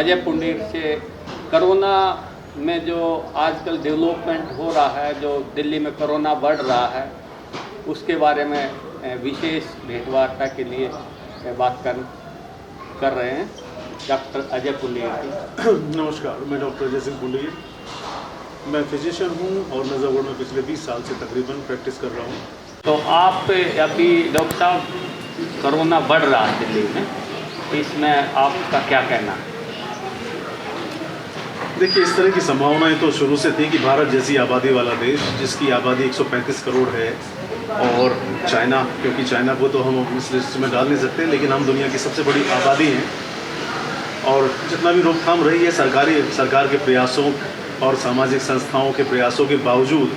अजय पुंडीर से कोरोना में जो आजकल डेवलपमेंट हो रहा है, जो दिल्ली में कोरोना बढ़ रहा है, उसके बारे में विशेष भेंटवार्ता के लिए बात कर रहे हैं डॉक्टर अजय पुंडीर की। नमस्कार, मैं डॉक्टर अजय सिंह पुंडीर। मैं फिजिशियन हूँ और नज़र बोर्ड में पिछले 20 साल से तकरीबन प्रैक्टिस कर रहा हूँ। तो आप अभी डॉक्टर साहब, कोरोना बढ़ रहा है दिल्ली में, इसमें आपका क्या कहना है? देखिए, इस तरह की संभावनाएं तो शुरू से थी कि भारत जैसी आबादी वाला देश, जिसकी आबादी 135 करोड़ है, और चाइना, क्योंकि चाइना को तो हम इस लिस्ट में डाल नहीं सकते, लेकिन हम दुनिया की सबसे बड़ी आबादी हैं, और जितना भी रोकथाम रही है सरकार के प्रयासों और सामाजिक संस्थाओं के प्रयासों के बावजूद,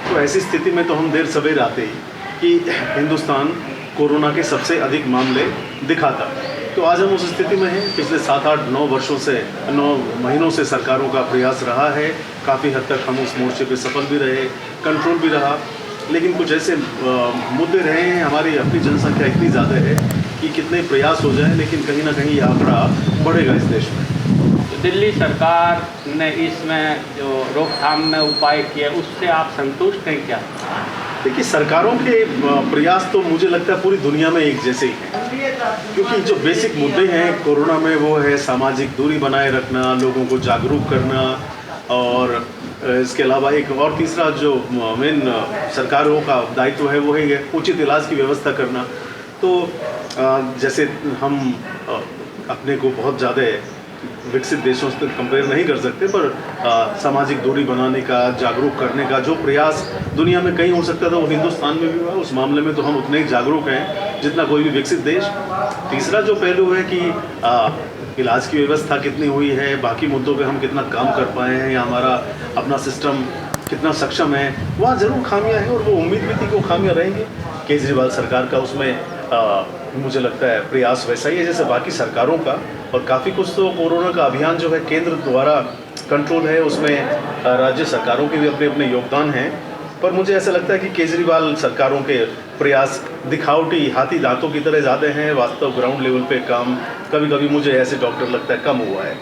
तो ऐसी स्थिति में तो हम देर सवेर आते ही कि हिंदुस्तान कोरोना के सबसे अधिक मामले दिखाता। तो आज हम उस स्थिति में हैं। पिछले 7, 8, 9 महीनों से सरकारों का प्रयास रहा है। काफ़ी हद तक हम उस मोर्चे पे सफल भी रहे, कंट्रोल भी रहा, लेकिन कुछ ऐसे मुद्दे रहे हैं। हमारी अपनी जनसंख्या इतनी ज़्यादा है कि कितने प्रयास हो जाए, लेकिन कहीं ना कहीं ये आंकड़ा बढ़ेगा इस देश में। दिल्ली सरकार ने इसमें जो रोकथाम में उपाय किए, उससे आप संतुष्ट हैं क्या? देखिए, सरकारों के प्रयास तो मुझे लगता है पूरी दुनिया में एक जैसे ही हैं, क्योंकि जो बेसिक मुद्दे हैं कोरोना में वो है सामाजिक दूरी बनाए रखना, लोगों को जागरूक करना, और इसके अलावा एक और तीसरा जो मेन सरकारों का दायित्व है वो है उचित इलाज की व्यवस्था करना। तो जैसे हम अपने को बहुत ज़्यादा विकसित देशों से कंपेयर नहीं कर सकते, पर सामाजिक दूरी बनाने का, जागरूक करने का जो प्रयास दुनिया में कहीं हो सकता था, वो हिंदुस्तान में भी हुआ। उस मामले में तो हम उतने ही जागरूक हैं जितना कोई भी विकसित देश। तीसरा जो पहलू है कि इलाज की व्यवस्था कितनी हुई है, बाकी मुद्दों पे हम कितना काम कर पाए हैं, या हमारा अपना सिस्टम कितना सक्षम है, वहाँ ज़रूर खामियाँ हैं, और वो उम्मीद भी थी कि वो खामियाँ रहेंगी। केजरीवाल सरकार का उसमें मुझे लगता है प्रयास वैसा ही है जैसे बाकी सरकारों का, और काफ़ी कुछ तो कोरोना का अभियान जो है केंद्र द्वारा कंट्रोल है, उसमें राज्य सरकारों के भी अपने अपने योगदान हैं। पर मुझे ऐसा लगता है कि केजरीवाल सरकारों के प्रयास दिखावटी हाथी दांतों की तरह ज़्यादा हैं। वास्तव ग्राउंड लेवल पे काम कभी कभी मुझे ऐसे डॉक्टर लगता है कम हुआ है।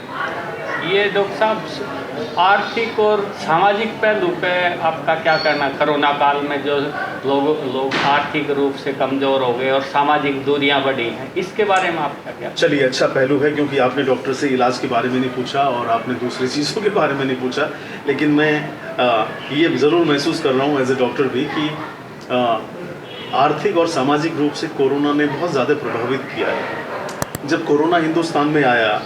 ये डॉक्टर साहब, आर्थिक और सामाजिक पहलू पे आपका क्या कहना? कोरोना काल में जो लोग आर्थिक रूप से कमज़ोर हो गए और सामाजिक दूरियां बढ़ी हैं, इसके बारे में आपका क्या? चलिए, अच्छा पहलू है, क्योंकि आपने डॉक्टर से इलाज के बारे में नहीं पूछा और आपने दूसरी चीज़ों के बारे में नहीं पूछा, लेकिन मैं ये ज़रूर महसूस कर रहा हूँ एज ए डॉक्टर भी कि आर्थिक और सामाजिक रूप से कोरोना ने बहुत ज़्यादा प्रभावित किया है। जब कोरोना हिंदुस्तान में आया,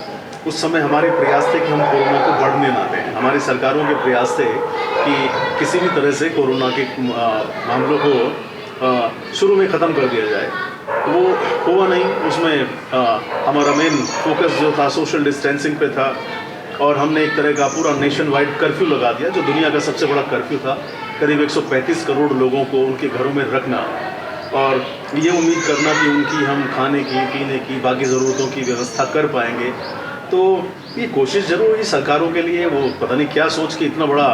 उस समय हमारे प्रयास थे कि हम कोरोना को बढ़ने ना दें। हमारी सरकारों के प्रयास थे कि किसी भी तरह से कोरोना के मामलों को शुरू में ख़त्म कर दिया जाए। वो हुआ नहीं। उसमें हमारा मेन फोकस जो था सोशल डिस्टेंसिंग पे था, और हमने एक तरह का पूरा नेशन वाइड कर्फ्यू लगा दिया, जो दुनिया का सबसे बड़ा कर्फ्यू था। करीब 135 करोड़ लोगों को उनके घरों में रखना, और ये उम्मीद करना कि उनकी हम खाने की, पीने की, बाकी ज़रूरतों की व्यवस्था कर पाएंगे। तो ये कोशिश जरूर हुई सरकारों के लिए। वो पता नहीं क्या सोच के इतना बड़ा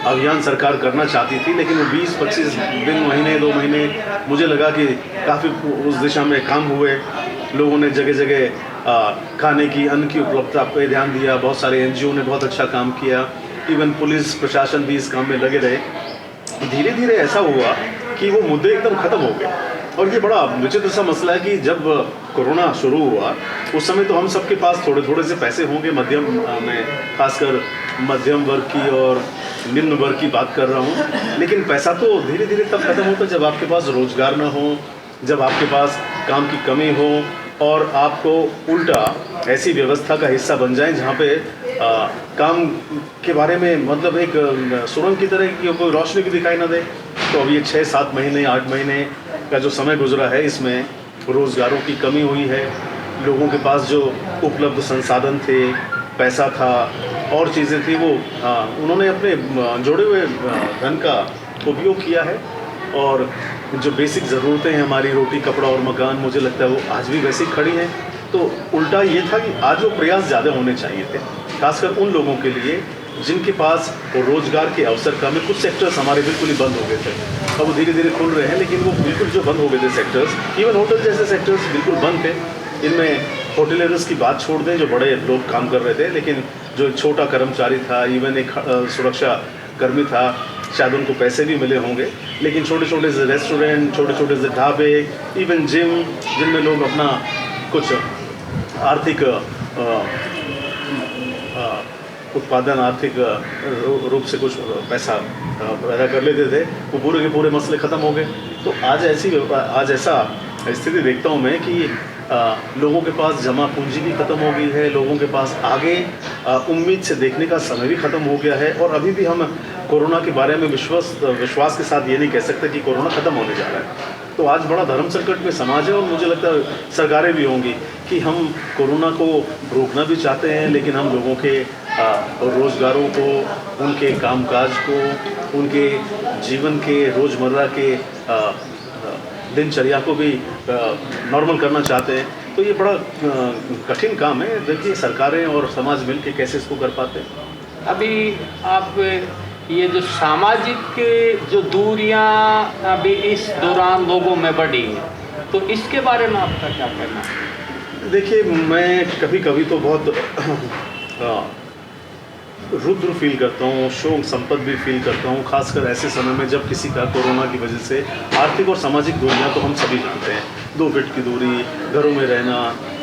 अभियान सरकार करना चाहती थी, लेकिन वो 20-25 दिन, महीने, 2 महीने मुझे लगा कि काफ़ी उस दिशा में काम हुए। लोगों ने जगह जगह खाने की, अन्न की उपलब्धता पर ध्यान दिया। बहुत सारे NGO ने बहुत अच्छा काम किया। इवन पुलिस प्रशासन भी इस काम में लगे रहे। धीरे धीरे ऐसा हुआ कि वो मुद्दे एकदम ख़त्म हो गए। और ये बड़ा विचित्र सा मसला है कि जब कोरोना शुरू हुआ, उस समय तो हम सबके पास थोड़े थोड़े से पैसे होंगे, मध्यम में, खासकर मध्यम वर्ग की और निम्न वर्ग की बात कर रहा हूँ, लेकिन पैसा तो धीरे धीरे तब खत्म होता जब आपके पास रोजगार ना हो, जब आपके पास काम की कमी हो, और आपको उल्टा ऐसी व्यवस्था का हिस्सा बन जाए जहाँ पे काम के बारे में मतलब एक सुरंग की तरह की कोई रोशनी भी दिखाई ना दे। तो अब ये 6-7 महीने, 8 महीने का जो समय गुजरा है, इसमें रोज़गारों की कमी हुई है। लोगों के पास जो उपलब्ध संसाधन थे, पैसा था और चीज़ें थी, वो उन्होंने अपने जोड़े हुए धन का उपयोग किया है। और जो बेसिक ज़रूरतें हैं हमारी, रोटी, कपड़ा और मकान, मुझे लगता है वो आज भी वैसे ही खड़ी हैं। तो उल्टा ये था कि आज वो प्रयास ज़्यादा होने चाहिए थे, खासकर उन लोगों के लिए जिनके पास वो रोज़गार के अवसर कम है। कुछ सेक्टर्स हमारे बिल्कुल ही बंद हो गए थे, अब वो धीरे धीरे खुल रहे हैं, लेकिन वो बिल्कुल जो बंद हो गए थे सेक्टर्स, इवन होटल जैसे सेक्टर्स बिल्कुल बंद थे। इनमें होटलियर्स की बात छोड़ दें, जो बड़े लोग काम कर रहे थे, लेकिन जो एक छोटा कर्मचारी था, इवन एक सुरक्षा कर्मी था, शायद उनको पैसे भी मिले होंगे, लेकिन छोटे छोटे से रेस्टोरेंट, छोटे छोटे से ढाबे, इवन जिम, जिनमें लोग अपना कुछ आर्थिक उत्पादन, आर्थिक रूप से कुछ पैसा पैदा कर लेते थे, वो पूरे के पूरे मसले ख़त्म हो गए। तो आज ऐसा स्थिति देखता हूँ मैं कि लोगों के पास जमा पूंजी भी ख़त्म हो गई है, लोगों के पास आगे उम्मीद से देखने का समय भी ख़त्म हो गया है, और अभी भी हम कोरोना के बारे में विश्वास के साथ ये नहीं कह सकते कि कोरोना ख़त्म होने जा रहा है। तो आज बड़ा धर्म संकट में समाज है, और मुझे लगता है सरकारें भी होंगी कि हम कोरोना को रोकना भी चाहते हैं, लेकिन हम लोगों के रोज़गारों को, उनके कामकाज को, उनके जीवन के रोज़मर्रा के दिनचर्या को भी नॉर्मल करना चाहते हैं। तो ये बड़ा कठिन काम है। देखिए सरकारें और समाज मिल के कैसे इसको कर पाते हैं। अभी आप ये जो सामाजिक जो दूरियां अभी इस दौरान लोगों में बढ़ी हैं, तो इसके बारे में आपका क्या कहना है? देखिए मैं कभी कभी तो बहुत रुद्र फील करता हूँ, शोक संपद भी फील करता हूँ, खासकर ऐसे समय में जब किसी का कोरोना की वजह से आर्थिक और सामाजिक दूरियाँ तो हम सभी जानते हैं, 2 फीट की दूरी, घरों में रहना,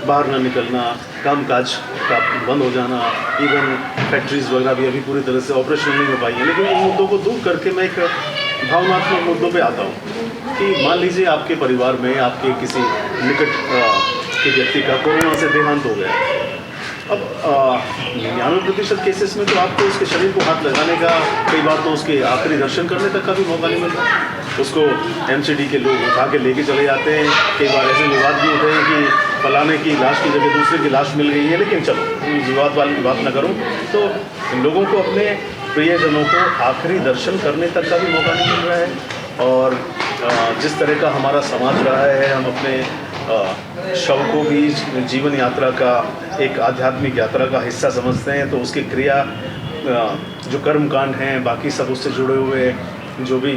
बाहर ना निकलना, कामकाज का बंद हो जाना, इवन फैक्ट्रीज वगैरह भी अभी पूरी तरह से ऑपरेशनल नहीं हो पाई हैं। लेकिन इन मुद्दों को दूर करके मैं एक भावनात्मक मुद्दों पे आता हूँ कि मान लीजिए आपके परिवार में आपके किसी निकट के व्यक्ति का कोरोना से देहांत हो गया। अब 99% केसेस में तो आपको उसके शरीर को हाथ लगाने का, कई बार तो उसके आखिरी दर्शन करने तक का भी मौका नहीं मिलता। उसको एमसीडी के लोग उठा के लेके चले जाते हैं। कई बार ऐसे विवाद भी होते हैं कि फलाने की लाश की जगह दूसरे की लाश मिल गई है, लेकिन चलो विवाद वाली बात ना करूं। तो इन लोगों को अपने प्रियजनों को आखिरी दर्शन करने तक का भी मौका नहीं मिल रहा है। और जिस तरह का हमारा समाज रहा है, हम अपने शव को भी जीवन यात्रा का, एक आध्यात्मिक यात्रा का हिस्सा समझते हैं। तो उसकी क्रिया, जो कर्मकांड हैं, बाकी सब उससे जुड़े हुए जो भी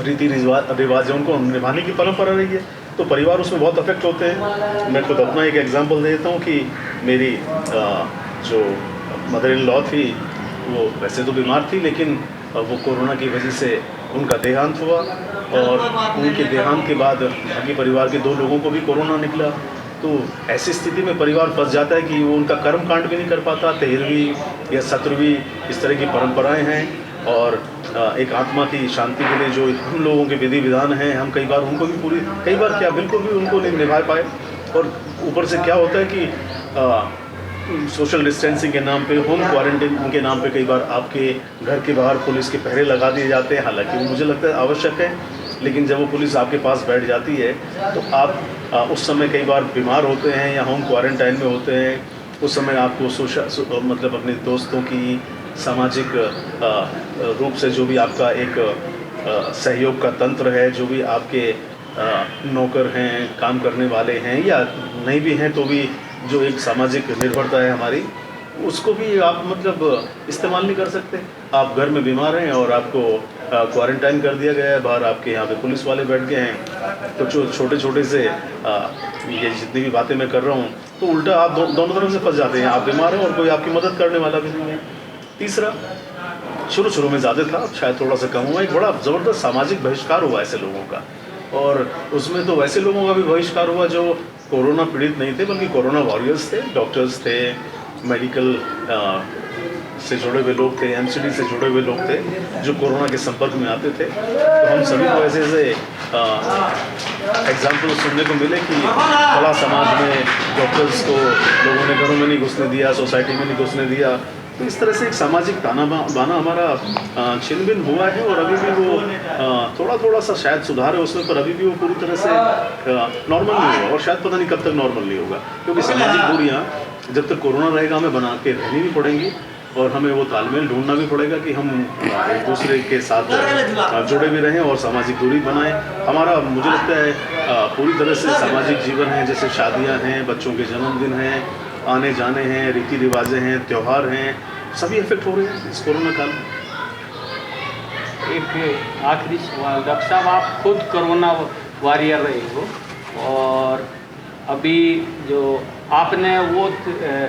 रीति रिवाज है, उनको निभाने की परंपरा रही है। तो परिवार उसमें बहुत अफेक्ट होते हैं। मैं खुद अपना एक एग्जांपल देता हूँ कि मेरी जो मदर इन लॉ थी, वो वैसे तो बीमार थी, लेकिन वो कोरोना की वजह से उनका देहांत हुआ, और उनके देहांत के बाद बाकी परिवार के 2 लोगों को भी कोरोना निकला। तो ऐसी स्थिति में परिवार फंस जाता है कि वो उनका कर्म कांड भी नहीं कर पाता। 13वीं या 17वीं इस तरह की परंपराएं हैं, और एक आत्मा की शांति के लिए जो हम लोगों के विधि विधान हैं, हम कई बार उनको भी कई बार क्या बिल्कुल भी उनको नहीं निभा पाए। और ऊपर से क्या होता है कि सोशल डिस्टेंसिंग के नाम पे, होम क्वारंटीन के नाम पे कई बार आपके घर के बाहर पुलिस के पहरे लगा दिए जाते हैं। हालांकि वो मुझे लगता है आवश्यक है, लेकिन जब वो पुलिस आपके पास बैठ जाती है तो आप उस समय कई बार बीमार होते हैं या होम क्वारंटाइन में होते हैं। उस समय आपको मतलब अपने दोस्तों की, सामाजिक रूप से जो भी आपका एक सहयोग का तंत्र है, जो भी आपके नौकर हैं, काम करने वाले हैं, या नहीं भी हैं तो भी जो एक सामाजिक निर्भरता है हमारी, उसको भी आप मतलब इस्तेमाल नहीं कर सकते। आप घर में बीमार हैं और आपको क्वारंटाइन कर दिया गया है, बाहर आपके यहाँ पे पुलिस वाले बैठ गए हैं। तो जो छोटे छोटे से ये जितनी भी बातें मैं कर रहा हूँ, तो उल्टा आप दोनों तरफ से फंस जाते हैं। आप बीमार हैं और कोई आपकी मदद करने वाला भी नहीं है। तीसरा, शुरू में ज़्यादा था, शायद थोड़ा सा कम हुआ, एक बड़ा ज़बरदस्त सामाजिक बहिष्कार हुआ ऐसे लोगों का। और उसमें तो वैसे लोगों का भी बहिष्कार हुआ जो कोरोना पीड़ित नहीं थे, बल्कि कोरोना वॉरियर्स थे, डॉक्टर्स थे, मेडिकल से जुड़े हुए लोग थे, एमसीडी से जुड़े हुए लोग थे, जो कोरोना के संपर्क में आते थे। तो हम सभी को ऐसे एग्जाम्पल सुनने को मिले कि बड़ा समाज में डॉक्टर्स को लोगों ने घरों में नहीं घुसने दिया, सोसाइटी में नहीं घुसने दिया। तो इस तरह से एक सामाजिक ताना बाना हमारा छिन-भिन हुआ है, और अभी भी वो थोड़ा सा शायद सुधार है उसमें, पर अभी भी वो पूरी तरह से नॉर्मल नहीं हुआ, और शायद पता नहीं कब तक नॉर्मल नहीं होगा। क्योंकि सामाजिक दूरियाँ जब तक कोरोना रहेगा हमें बना के रहनी भी पड़ेंगी, और हमें वो तालमेल ढूंढना भी पड़ेगा कि हम एक दूसरे के साथ जुड़े भी रहें और सामाजिक दूरी बनाएं। हमारा मुझे लगता है पूरी तरह से सामाजिक जीवन है, जैसे शादियां हैं, बच्चों के जन्मदिन हैं, आने जाने हैं, रीति रिवाजें हैं, त्यौहार हैं, सभी इफेक्ट हो रहे हैं इस कोरोना काल में। एक आखिरी सवाल, डॉक्टर साहब, आप खुद कोरोना वॉरियर रहे हो, और अभी जो आपने वो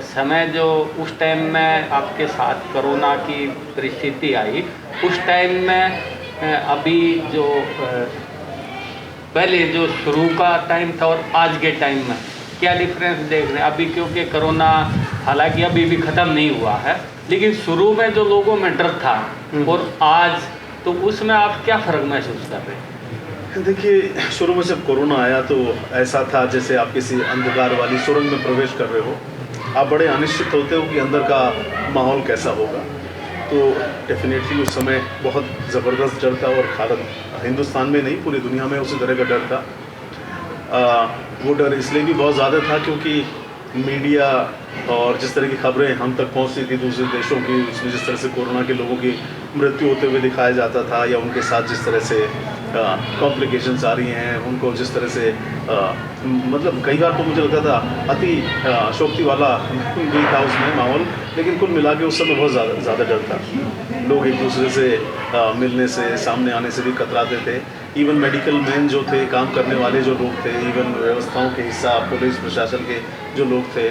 समय जो उस टाइम में आपके साथ कोरोना की परिस्थिति आई, उस टाइम में अभी जो पहले जो शुरू का टाइम था और आज के टाइम में क्या डिफरेंस देख रहे हैं अभी? क्योंकि कोरोना हालांकि अभी भी ख़त्म नहीं हुआ है, लेकिन शुरू में जो लोगों में डर था और आज, तो उसमें आप क्या फ़र्क महसूस कर रहे हैं? देखिए, शुरू में जब कोरोना आया तो ऐसा था जैसे आप किसी अंधकार वाली सुरंग में प्रवेश कर रहे हो। आप बड़े अनिश्चित होते हो कि अंदर का माहौल कैसा होगा। तो डेफिनेटली उस समय बहुत ज़बरदस्त डर था और भारत, हिंदुस्तान में नहीं पूरी दुनिया में उसी तरह का डर था। वो डर इसलिए भी बहुत ज़्यादा था क्योंकि मीडिया और जिस तरह की खबरें हम तक पहुंचती थी दूसरे देशों की, उसमें जिस तरह से कोरोना के लोगों की मृत्यु होते हुए दिखाया जाता था या उनके साथ जिस तरह से कॉम्प्लिकेशंस आ रही हैं, उनको जिस तरह से मतलब कई बार तो मुझे लगता था अति शोक्ति वाला भी था उसमें माहौल, लेकिन कुल मिला के उस समय बहुत ज़्यादा डर था। लोग एक दूसरे से मिलने से, सामने आने से भी कतराते थे। इवन मेडिकल मैन जो थे, काम करने वाले जो लोग थे, इवन व्यवस्थाओं के हिस्सा पुलिस प्रशासन के जो लोग थे,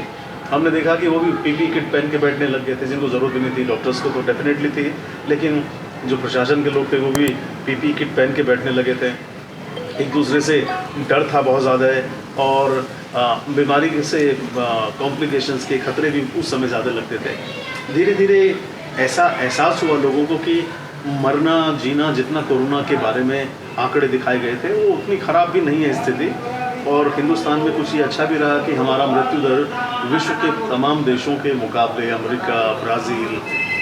हमने देखा कि वो भी पीपी किट पहन के बैठने लग गए थे, जिनको ज़रूरत भी नहीं थी। डॉक्टर्स को तो डेफिनेटली थी, लेकिन जो प्रशासन के लोग थे वो भी पीपी किट पहन के बैठने लगे थे। एक दूसरे से डर था बहुत ज़्यादा है और बीमारी से कॉम्प्लिकेशंस के खतरे भी उस समय ज़्यादा लगते थे। धीरे धीरे ऐसा एहसास हुआ लोगों को कि मरना जीना जितना कोरोना के बारे में आंकड़े दिखाए गए थे वो उतनी ख़राब भी नहीं है स्थिति। और हिंदुस्तान में कुछ ये अच्छा भी रहा कि हमारा मृत्यु दर विश्व के तमाम देशों के मुकाबले, अमेरिका, ब्राज़ील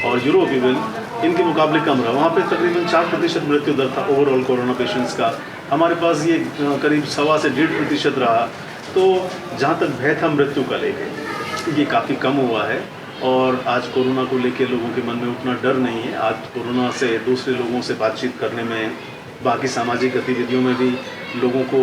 और यूरोप इवन, इनके मुकाबले कम रहा। वहाँ पे तकरीबन 4% मृत्यु दर था ओवरऑल कोरोना पेशेंट्स का। हमारे पास ये करीब 1.25 से 1.5% रहा। तो जहाँ तक भय था मृत्यु का लेके, ये काफ़ी कम हुआ है और आज कोरोना को लेके लोगों के मन में उतना डर नहीं है। आज कोरोना से दूसरे लोगों से बातचीत करने में, बाकी सामाजिक गतिविधियों में भी लोगों को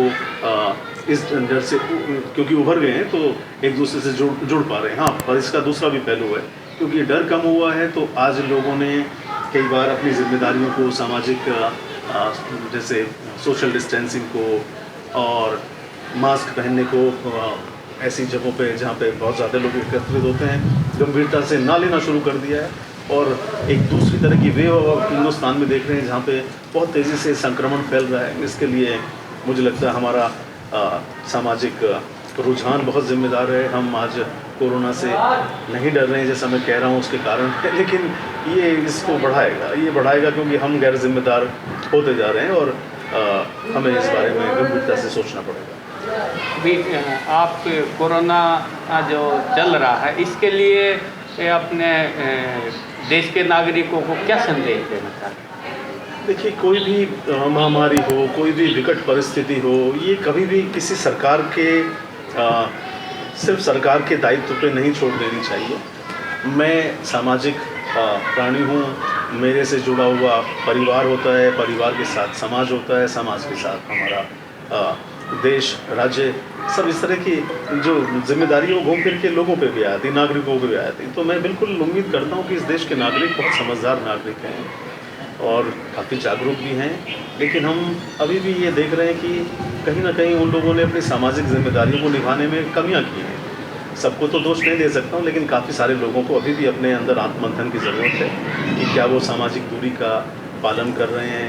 इस डर से, क्योंकि उभर गए हैं तो एक दूसरे से जुड़ पा रहे हैं। हाँ, पर इसका दूसरा भी पहलू है, क्योंकि डर कम हुआ है तो आज लोगों ने कई बार अपनी जिम्मेदारियों को, सामाजिक जैसे सोशल डिस्टेंसिंग को और मास्क पहनने को ऐसी जगहों पे जहाँ पे बहुत ज़्यादा लोग एकत्रित होते हैं, गंभीरता से ना लेना शुरू कर दिया है। और एक दूसरी तरह की वेव हिंदुस्तान में देख रहे हैं जहाँ पे बहुत तेज़ी से संक्रमण फैल रहा है। इसके लिए मुझे लगता है हमारा सामाजिक रुझान बहुत जिम्मेदार है। हम आज कोरोना से नहीं डर रहे हैं जैसा मैं कह रहा हूँ उसके कारण है, लेकिन ये इसको बढ़ाएगा क्योंकि हम गैर जिम्मेदार होते जा रहे हैं और हमें इस बारे में गंभीरता से सोचना पड़ेगा। अभी आप कोरोना जो चल रहा है इसके लिए अपने देश के नागरिकों को क्या संदेश देना चाहते हैं? देखिए, कोई भी महामारी हो, कोई भी विकट परिस्थिति हो, ये कभी भी किसी सरकार के सिर्फ सरकार के दायित्व पे नहीं छोड़ देनी चाहिए। मैं सामाजिक प्राणी हूँ, मेरे से जुड़ा हुआ परिवार होता है, परिवार के साथ समाज होता है, समाज के साथ हमारा देश, राज्य, सब इस तरह की जो जिम्मेदारियों घूम फिर के लोगों पे भी आती, नागरिकों पे भी आती। तो मैं बिल्कुल उम्मीद करता हूँ कि इस देश के नागरिक बहुत समझदार नागरिक हैं और काफ़ी जागरूक भी हैं, लेकिन हम अभी भी ये देख रहे हैं कि कहीं ना कहीं उन लोगों ने अपनी सामाजिक जिम्मेदारियों को निभाने में कमियां की हैं। सबको तो दोष नहीं दे सकता हूँ, लेकिन काफ़ी सारे लोगों को अभी भी अपने अंदर आत्ममंथन की ज़रूरत है कि क्या वो सामाजिक दूरी का पालन कर रहे हैं,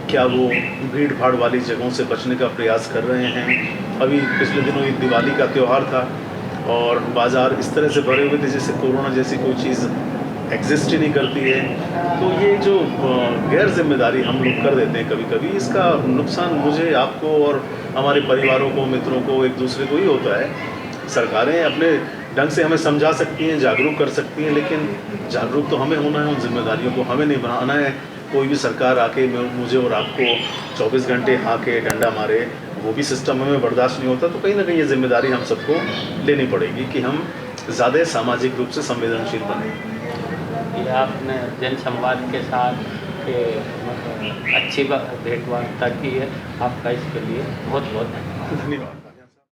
क्या वो भीड़ भाड़ वाली जगहों से बचने का प्रयास कर रहे हैं। अभी पिछले दिनों एक दिवाली का त्यौहार था और बाज़ार इस तरह से भरे हुए थे जैसे कोरोना जैसी कोई चीज़ एग्जिस्ट ही नहीं करती है। तो ये जो गैर जिम्मेदारी हम लोग कर देते हैं कभी कभी, इसका नुकसान मुझे, आपको और हमारे परिवारों को, मित्रों को, एक दूसरे को ही होता है। सरकारें अपने ढंग से हमें समझा सकती हैं, जागरूक कर सकती हैं, लेकिन जागरूक तो हमें होना है, उन जिम्मेदारियों को हमें नहीं बनाना है। कोई भी सरकार आके मुझे और आपको 24 घंटे हाँके डंडा मारे, वो भी सिस्टम हमें बर्दाश्त नहीं होता। तो कहीं ना कहीं ये जिम्मेदारी हम सबको लेनी पड़ेगी कि हम ज़्यादा सामाजिक रूप से संवेदनशील बने। ये आपने जन संवाद के साथ अच्छी भेंट वार्ता की है, आपका इसके लिए बहुत बहुत धन्यवाद।